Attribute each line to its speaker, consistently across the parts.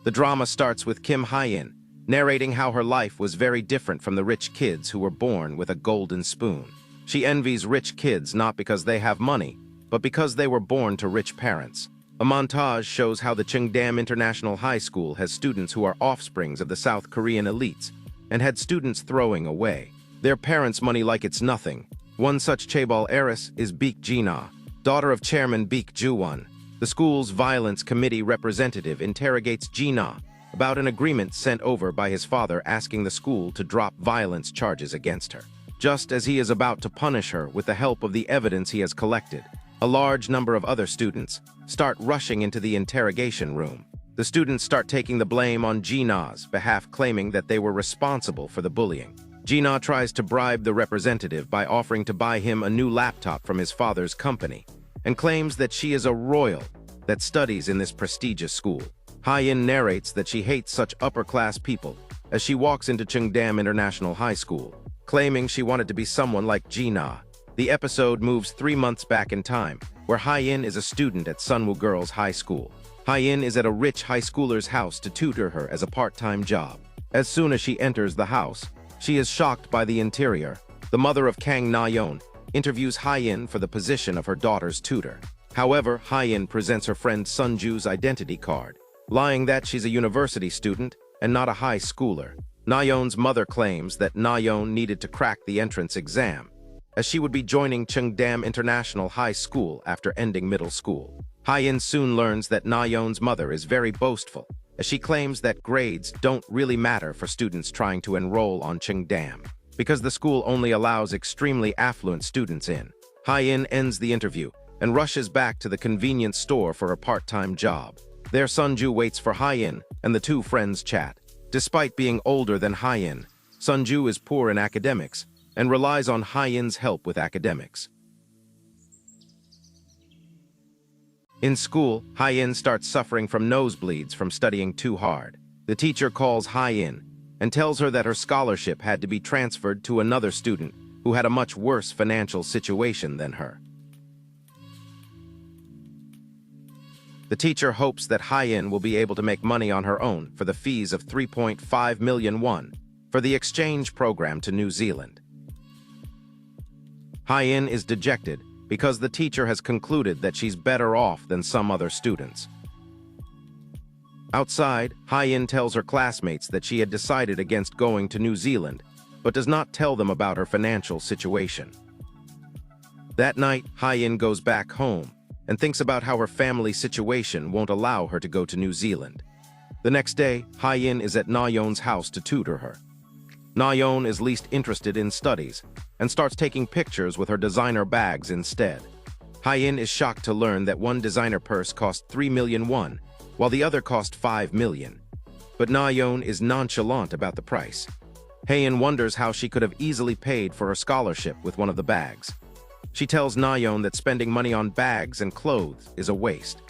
Speaker 1: The drama starts with Hyin narrating how her life was very different from the rich kids who were born with a golden spoon. She envies rich kids not because they have money, but because they were born to rich parents. A montage shows how the Chungdam International High School has students who are offsprings of the South Korean elites and had students throwing away their parents' money like it's nothing. One such chaebol heiress is Baek Jina, daughter of Chairman Baek Ju-won. The school's violence committee representative interrogates Jina about an agreement sent over by his father asking the school to drop violence charges against her. Just as he is about to punish her with the help of the evidence he has collected, a large number of other students start rushing into the interrogation room. The students start taking the blame on Jina's behalf, claiming that they were responsible for the bullying. Jina tries to bribe the representative by offering to buy him a new laptop from his father's company and claims that she is a royal that studies in this prestigious school. Hyin narrates that she hates such upper-class people as she walks into Chungdam International High School, claiming she wanted to be someone like Jina. The episode moves 3 months back in time, where Hyin is a student at Sunwoo Girls High School. Hyin is at a rich high schooler's house to tutor her as a part-time job. As soon as she enters the house, she is shocked by the interior. The mother of Kang Na-yeon interviews Hyin for the position of her daughter's tutor. However, Hyin presents her friend Sunju's identity card, lying that she's a university student and not a high schooler. Na-yeon's mother claims that Na-yeon needed to crack the entrance exam, as she would be joining Chungdam International High School after ending middle school. Hyin soon learns that Na-yeon's mother is very boastful, as she claims that grades don't really matter for students trying to enroll on Chungdam, because the school only allows extremely affluent students in. Hyin ends the interview and rushes back to the convenience store for a part-time job. There, Sunju waits for Hyin, and the two friends chat. Despite being older than Hyin, Sunju is poor in academics and relies on Hyin's help with academics. In school, Hyin starts suffering from nosebleeds from studying too hard. The teacher calls Hyin and tells her that her scholarship had to be transferred to another student who had a much worse financial situation than her. The teacher hopes that Hyin will be able to make money on her own for the fees of 3.5 million won for the exchange program to New Zealand. Hyin is dejected because the teacher has concluded that she's better off than some other students. Outside, Hyin tells her classmates that she had decided against going to New Zealand, but does not tell them about her financial situation. That night, Hyin goes back home and thinks about how her family situation won't allow her to go to New Zealand. The next day, Hyin is at Na-yeon's house to tutor her. Na-yeon is least interested in studies and starts taking pictures with her designer bags instead. Hyin is shocked to learn that one designer purse cost 3 million won, while the other cost 5 million. But Na-yeon is nonchalant about the price. Hyin wonders how she could have easily paid for her scholarship with one of the bags. She tells Na-yeon that spending money on bags and clothes is a waste.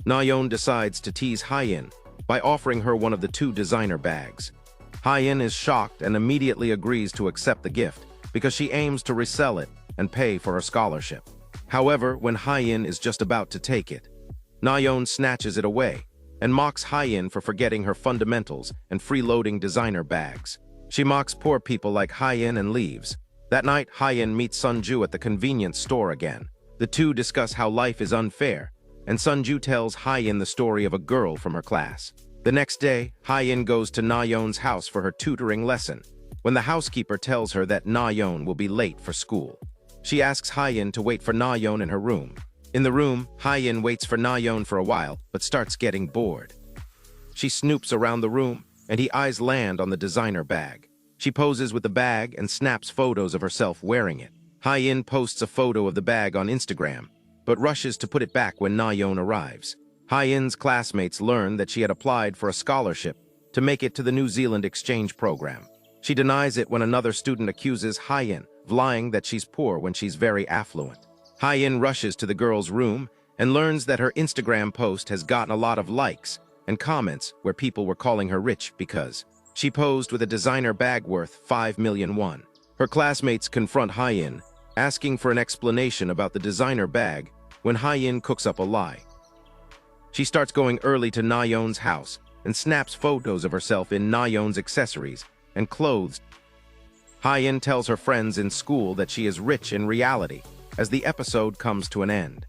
Speaker 1: Na-yeon decides to tease Hyin by offering her one of the 2 designer bags. Hyin is shocked and immediately agrees to accept the gift because she aims to resell it and pay for her scholarship. However, when Hyin is just about to take it, Na-yeon snatches it away and mocks Hyin for forgetting her fundamentals and freeloading designer bags. She mocks poor people like Hyin and leaves. That night, Hyin meets Sunju at the convenience store again. The two discuss how life is unfair, and Sunju tells Hyin the story of a girl from her class. The next day, Hyin goes to Na-yeon's house for her tutoring lesson, when the housekeeper tells her that Na-yeon will be late for school. She asks Hyin to wait for Na-yeon in her room. In the room, Hyin waits for Na-yeon for a while, but starts getting bored. She snoops around the room, and her eyes land on the designer bag. She poses with the bag and snaps photos of herself wearing it. Hyin posts a photo of the bag on Instagram, but rushes to put it back when Na-yeon arrives. Hyin's classmates learn that she had applied for a scholarship to make it to the New Zealand exchange program. She denies it when another student accuses Hyin of lying that she's poor when she's very affluent. Hyin rushes to the girl's room and learns that her Instagram post has gotten a lot of likes and comments where people were calling her rich because she posed with a designer bag worth 5 million won. Her classmates confront Hyin, asking for an explanation about the designer bag when Hyin cooks up a lie. She starts going early to Na-yeon's house and snaps photos of herself in Nayeon's accessories and clothes. Hyin tells her friends in school that she is rich in reality as the episode comes to an end.